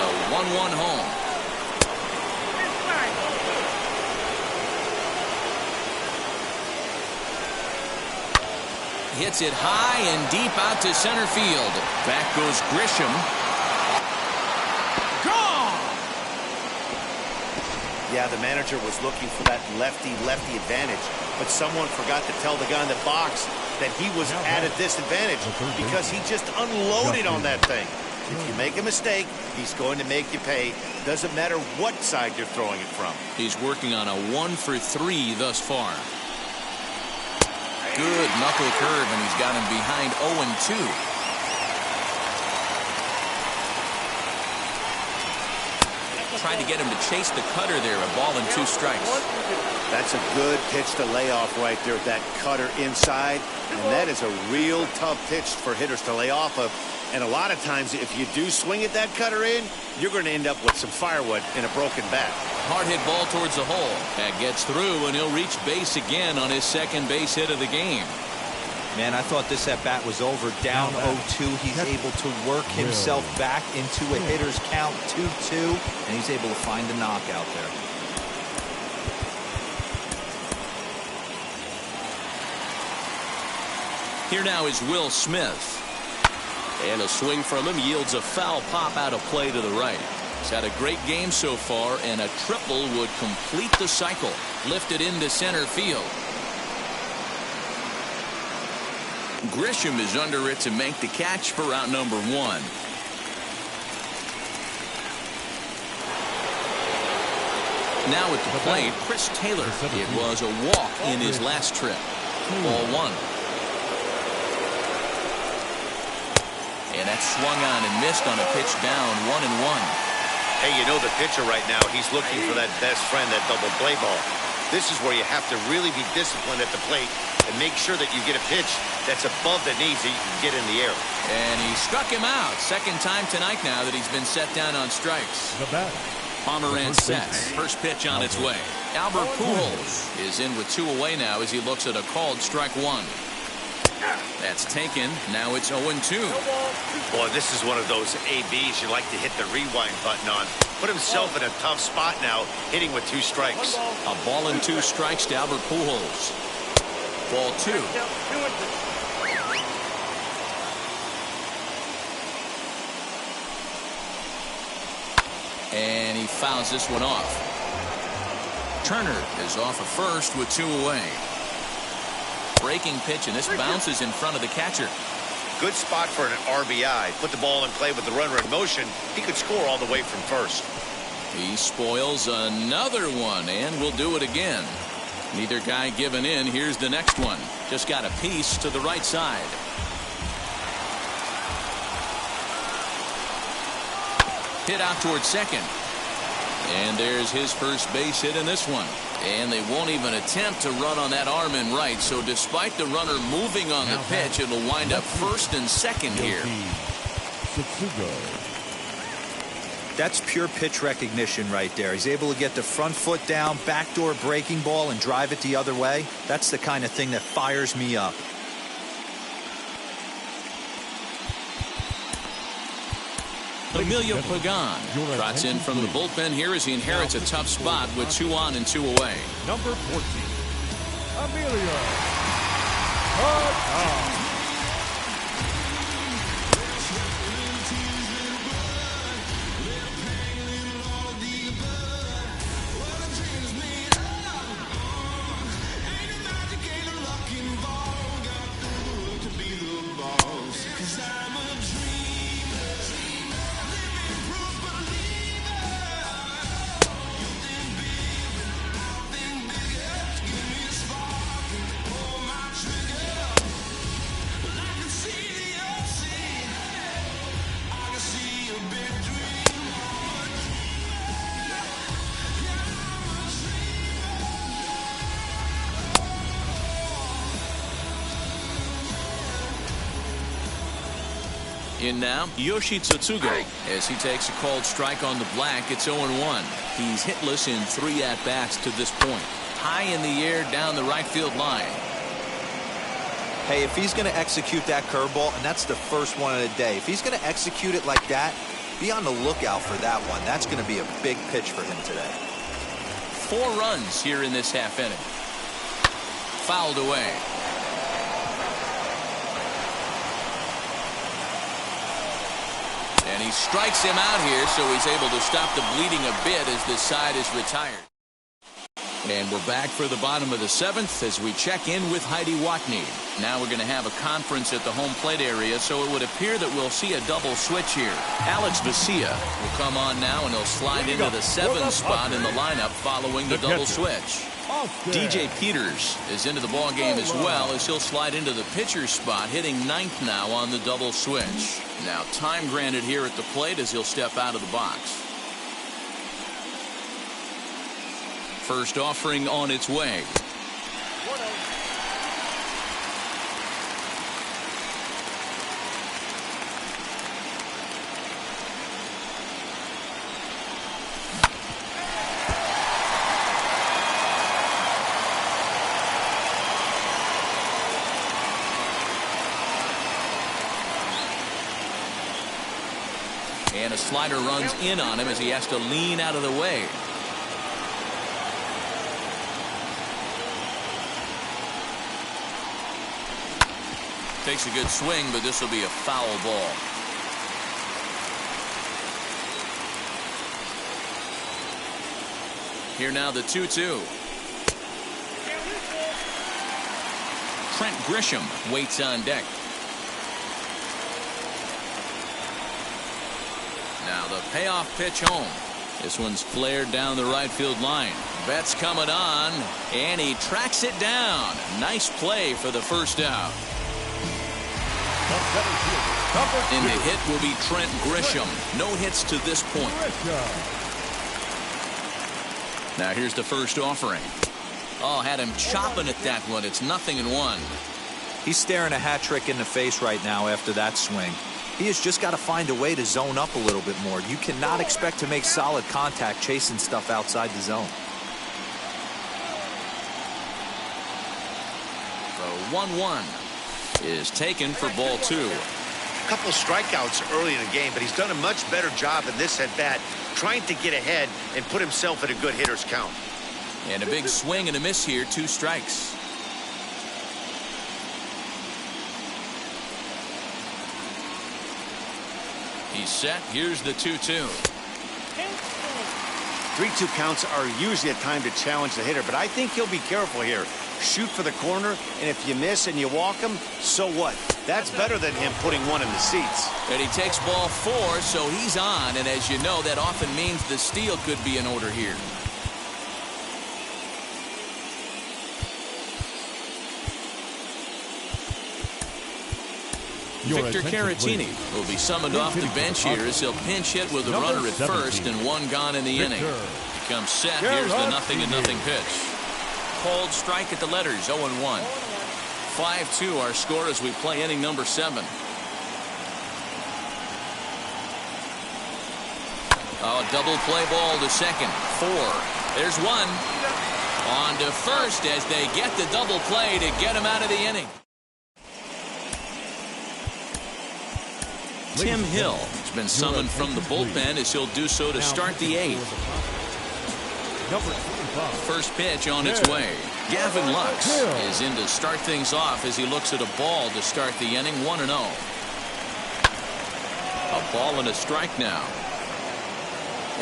A 1-1 home. Hits it high and deep out to center field. Back goes Grisham. Yeah, the manager was looking for that lefty-lefty advantage, but someone forgot to tell the guy in the box that he was at a disadvantage because he just unloaded on that thing. If you make a mistake, he's going to make you pay. Doesn't matter what side you're throwing it from. He's working on a 1 for 3 thus far. Good knuckle curve, and he's got him behind 0-2. Trying to get him to chase the cutter there. A ball and 2 strikes. That's a good pitch to lay off right there. That cutter inside. And that is a real tough pitch for hitters to lay off of. And a lot of times, if you do swing at that cutter in, you're going to end up with some firewood in a broken bat. Hard hit ball towards the hole. That gets through, and he'll reach base again on his second base hit of the game. Man, I thought this at-bat was over. Down 0-2. He's able to work himself back into a hitter's count, 2-2, and he's able to find the knockout there. Here now is Will Smith. And a swing from him yields a foul pop out of play to the right. He's had a great game so far, and a triple would complete the cycle. Lifted into center field. Grisham is under it to make the catch for out number 1. Now at the plate, Chris Taylor. It was a walk in his last trip. Ball 1. And that's swung on and missed on a pitch down, 1-1. Hey, you know the pitcher right now, he's looking for that best friend, that double play ball. This is where you have to really be disciplined at the plate and make sure that you get a pitch that's above the knees that you can get in the air. And he struck him out. Second time tonight now that he's been set down on strikes. The batter. Pomeranz sets. First pitch on its way. Albert Pujols is in with 2 away now as he looks at a called strike 1. That's taken. Now it's 0-2. Boy, this is one of those ABs you like to hit the rewind button on. Put himself in a tough spot now, hitting with 2 strikes. A ball and 2 strikes to Albert Pujols. Ball 2. And he fouls this one off. Turner is off at first with 2 away. Breaking pitch, and this bounces in front of the catcher. Good spot for an RBI. Put the ball in play with the runner in motion. He could score all the way from first. He spoils another one, and will do it again. Neither guy giving in. Here's the next one. Just got a piece to the right side. Hit out towards second. And there's his first base hit in this one. And they won't even attempt to run on that arm in right. So despite the runner moving on the pitch, it'll wind up first and second here. That's pure pitch recognition right there. He's able to get the front foot down, backdoor breaking ball, and drive it the other way. That's the kind of thing that fires me up. Emilio Pagan trots in from the bullpen here as he inherits a tough spot with 2 on and 2 away. Number 14, Emilio Pagan. In now, Yoshi Tsutsugo as he takes a called strike on the black. It's 0-1. He's hitless in 3 at-bats to this point. High in the air down the right field line. Hey, if he's going to execute that curveball, and that's the first one of the day, if he's going to execute it like that, be on the lookout for that one. That's going to be a big pitch for him today. 4 runs here in this half inning. Fouled away. And he strikes him out here, so he's able to stop the bleeding a bit as this side is retired. And we're back for the bottom of the 7th as we check in with Heidi Watney. Now we're going to have a conference at the home plate area, so it would appear that we'll see a double switch here. Alex Vesia will come on now, and he'll slide into the 7th spot in the lineup following the double switch. DJ Peters is into the ball game as well, as he'll slide into the pitcher's spot, hitting 9th now on the double switch. Now time granted here at the plate as he'll step out of the box. First offering on its way. And a slider runs in on him as he has to lean out of the way. Takes a good swing, but this will be a foul ball. Here now the 2-2. Trent Grisham waits on deck. Now the payoff pitch home. This one's flared down the right field line. Betts coming on, and he tracks it down. Nice play for the first out. And the hit will be Trent Grisham. No hits to this point. Now here's the first offering. Oh, had him chopping at that one. It's 0-1. He's staring a hat trick in the face right now after that swing. He has just got to find a way to zone up a little bit more. You cannot expect to make solid contact chasing stuff outside the zone. The 1-1 is taken for ball 2. A couple strikeouts early in the game, but he's done a much better job in this at bat, trying to get ahead and put himself at a good hitter's count. And a big swing and a miss here, 2 strikes. He's set. Here's the 2-2. 3-2 counts are usually a time to challenge the hitter, but I think he'll be careful here. Shoot for the corner, and if you miss and you walk him, so what? That's better than him putting one in the seats. And he takes ball 4, so he's on, and as you know, that often means the steal could be in order here. Victor Caratini will be summoned off the bench here as he'll pinch hit with a runner at first and one gone in the inning. Comes set. Here's the 0-0 pitch. Cold strike at the letters, 0-1. 5-2 our score as we play inning number 7. Oh, double play ball to second. 4. There's one. On to first as they get the double play to get him out of the inning. Tim Hill has been summoned from the bullpen as he'll do so to start the 8th. First pitch on its way. Gavin Lux is in to start things off as he looks at a ball to start the inning. 1-0. A ball and a strike now.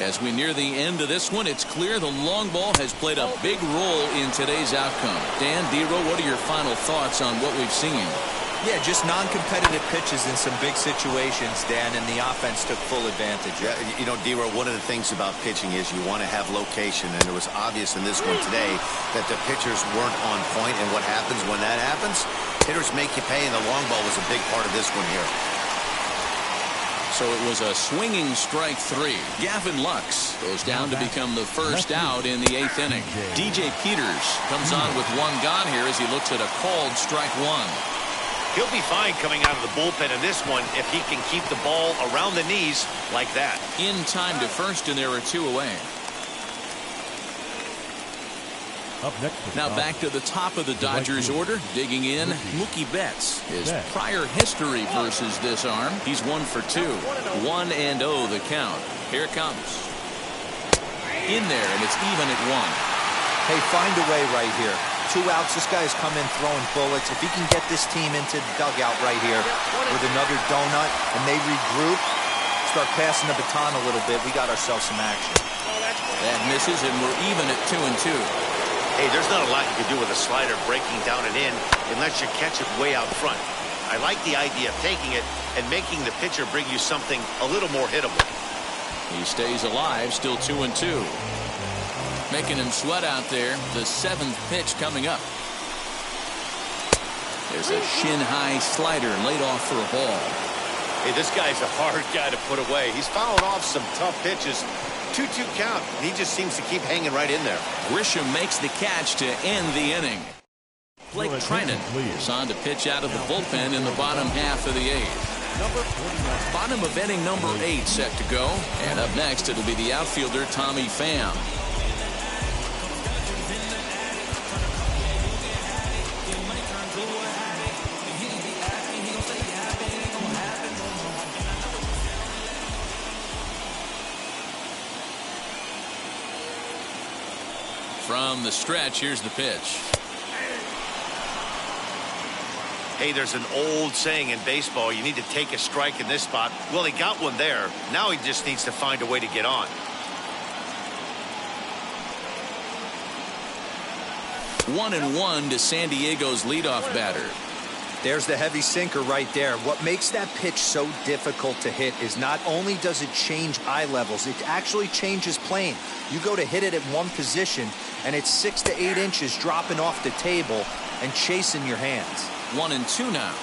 As we near the end of this one, it's clear the long ball has played a big role in today's outcome. Dan, Dero, what are your final thoughts on what we've seen? Yeah, just non-competitive pitches in some big situations, Dan, and the offense took full advantage. Yeah, you know, Dero, one of the things about pitching is you want to have location, and it was obvious in this one today that the pitchers weren't on point, and what happens when that happens? Hitters make you pay, and the long ball was a big part of this one here. So it was a swinging strike 3. Gavin Lux goes down to become the first out in the 8th inning. DJ Peters comes on with one gone here as he looks at a called strike 1. He'll be fine coming out of the bullpen in this one if he can keep the ball around the knees like that. In time to first, and there are 2 away. Up next now back to the top of the Dodgers order. Digging in, Mookie Betts. His prior history versus this arm. He's 1 for 2. 1-0 the count. Here it comes. In there, and it's even at 1. Hey, find a way right here. 2 outs. This guy's come in throwing bullets. If he can get this team into the dugout right here with another donut and they regroup, start passing the baton a little bit, we got ourselves some action. That misses, and we're even at 2-2. Hey, there's not a lot you can do with a slider breaking down and in unless you catch it way out front. I like the idea of taking it and making the pitcher bring you something a little more hittable. He stays alive, still 2-2. Making him sweat out there. The 7th pitch coming up. There's a shin-high slider laid off for a ball. Hey, this guy's a hard guy to put away. He's fouling off some tough pitches. 2-2 count. He just seems to keep hanging right in there. Grisham makes the catch to end the inning. Blake Trinan is on to pitch out of the bullpen in the bottom half of the 8th. Bottom of inning number 8 set to go. And up next, it'll be the outfielder, Tommy Pham. From the stretch, here's the pitch. Hey, there's an old saying in baseball, you need to take a strike in this spot. Well, he got one there. Now he just needs to find a way to get on. 1-1 to San Diego's leadoff batter. There's the heavy sinker right there. What makes that pitch so difficult to hit is not only does it change eye levels, it actually changes plane. You go to hit it at one position, and it's 6 to 8 inches dropping off the table and chasing your hands. 1-2 now.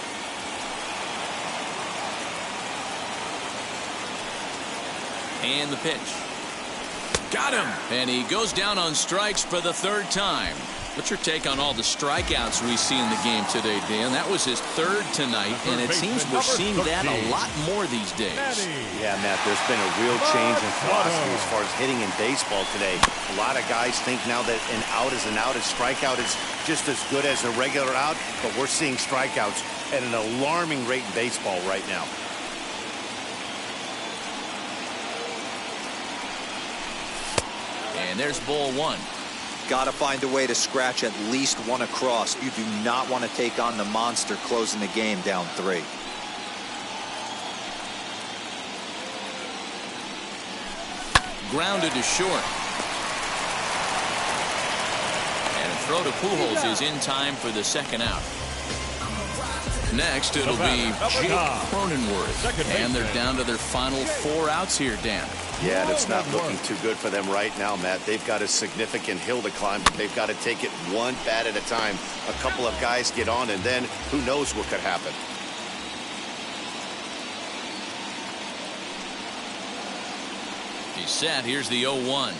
And the pitch. Got him. And he goes down on strikes for the 3rd time. What's your take on all the strikeouts we see in the game today, Dan? That was his 3rd tonight, and it seems we're seeing that a lot more these days. Yeah, Matt, there's been a real change in philosophy as far as hitting in baseball today. A lot of guys think now that an out is an out, a strikeout is just as good as a regular out, but we're seeing strikeouts at an alarming rate in baseball right now. And there's ball 1. Got to find a way to scratch at least one across. You do not want to take on the monster closing the game down 3. Grounded to short. And a throw to Pujols is in time for the 2nd out. Next, it'll be Jake Cronenworth. And they're down to their final 4 outs here, Dan. Yeah, and it's not looking too good for them right now, Matt. They've got a significant hill to climb, but they've got to take it one bat at a time. A couple of guys get on, and then who knows what could happen. set. Here's the 0-1.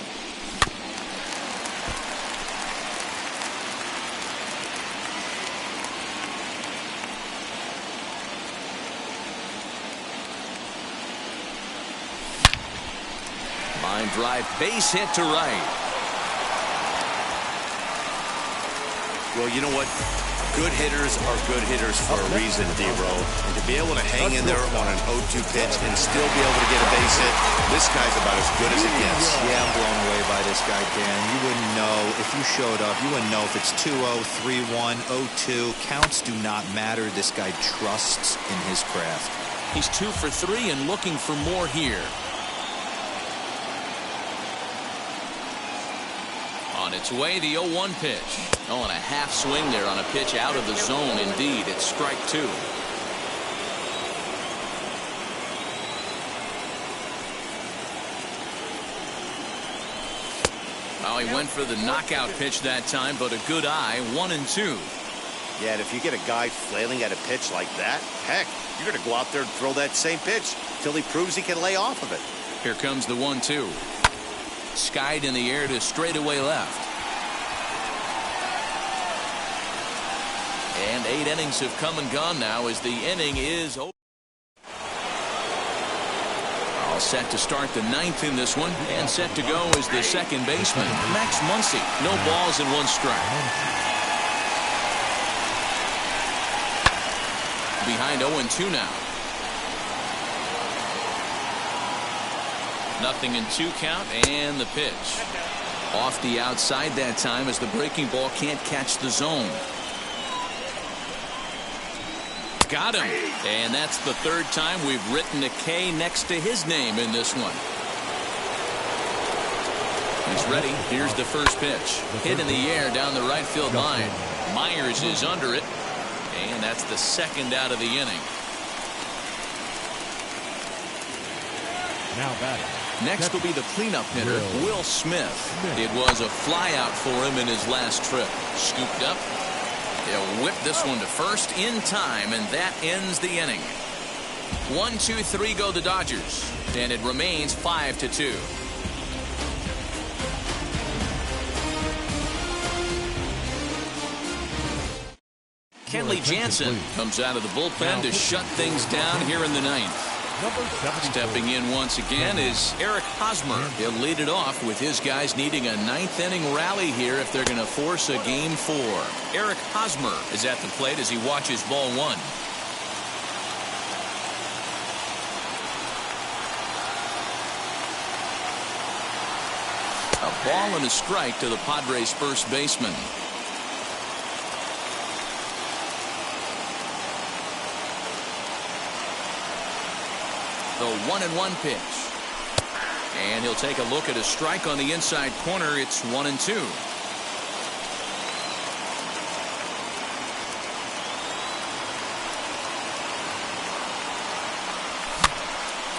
Line drive, base hit to right. Well, you know what? Good hitters are good hitters for a reason, D-Row. And to be able to hang in there on an 0-2 pitch and still be able to get a base hit, this guy's about as good as it gets. Yeah, I'm blown away by this guy, Dan. You wouldn't know if you showed up. You wouldn't know if it's 2-0, 3-1, 0-2. Counts do not matter. This guy trusts in his craft. He's 2 for 3 and looking for more here. On its way, the 0-1 pitch. Oh, and a half swing there on a pitch out of the zone. Indeed, it's strike 2. Well, he went for the knockout pitch that time, but a good eye, 1-2. Yeah, and if you get a guy flailing at a pitch like that, heck, you're going to go out there and throw that same pitch till he proves he can lay off of it. Here comes the 1-2. Skied in the air to straightaway left. And 8 innings have come and gone now as the inning is over. All set to start the 9th in this one, and set to go is the second baseman, Max Muncy. No balls and 1 strike. Behind 0-2 now. 0-2 count, and the pitch. Off the outside that time as the breaking ball can't catch the zone. Got him. And that's the 3rd time we've written a K next to his name in this one. He's ready. Here's the first pitch. Hit in the air down the right field line. Myers is under it. And that's the 2nd out of the inning. Now batting. Next will be the cleanup hitter, Will Smith. It was a flyout for him in his last trip. Scooped up. He'll whip this one to first in time, and that ends the inning. 1-2-3 go the Dodgers, and it remains 5-2. Kenley Jansen comes out of the bullpen to shut things down here in the 9th. Stepping in once again is Eric Hosmer. He'll lead it off with his guys needing a 9th inning rally here if they're going to force a game 4. Eric Hosmer is at the plate as he watches ball 1. A ball and a strike to the Padres' first baseman. The 1-1 pitch. And he'll take a look at a strike on the inside corner. It's 1-2.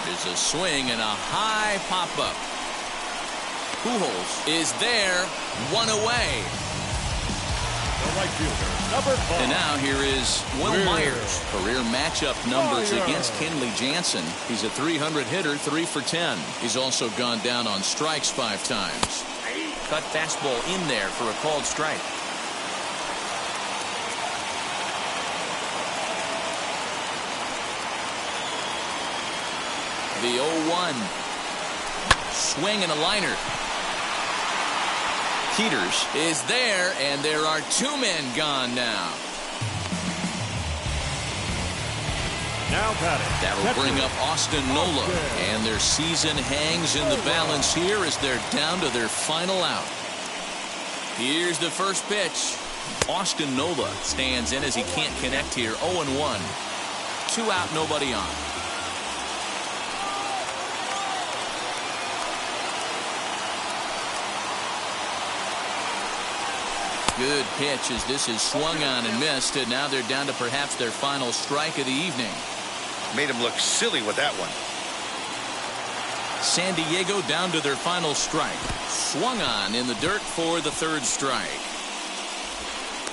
There's a swing and a high pop-up. Pujols is there. 1 away. The right fielder, number 5. And now here is Will Myers. Career matchup numbers against Kenley Jansen. He's a 300 hitter, 3 for 10. He's also gone down on strikes 5 times. Cut fastball in there for a called strike. The 0-1. Swing and a liner. Peters is there, and there are 2 men gone now. Now batting. That'll bring up Austin Nola, and their season hangs in the balance here as they're down to their final out. Here's the first pitch. Austin Nola stands in as he can't connect here. 0-1. 2 out, nobody on. Good pitch as this is swung on and missed, and now they're down to perhaps their final strike of the evening. Made him look silly with that one. San Diego down to their final strike. Swung on in the dirt for the 3rd strike.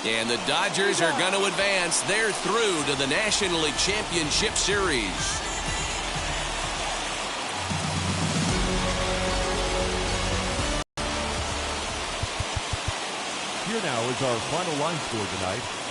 And the Dodgers are going to advance. They're through to the National League Championship Series. Here now is our final line score tonight.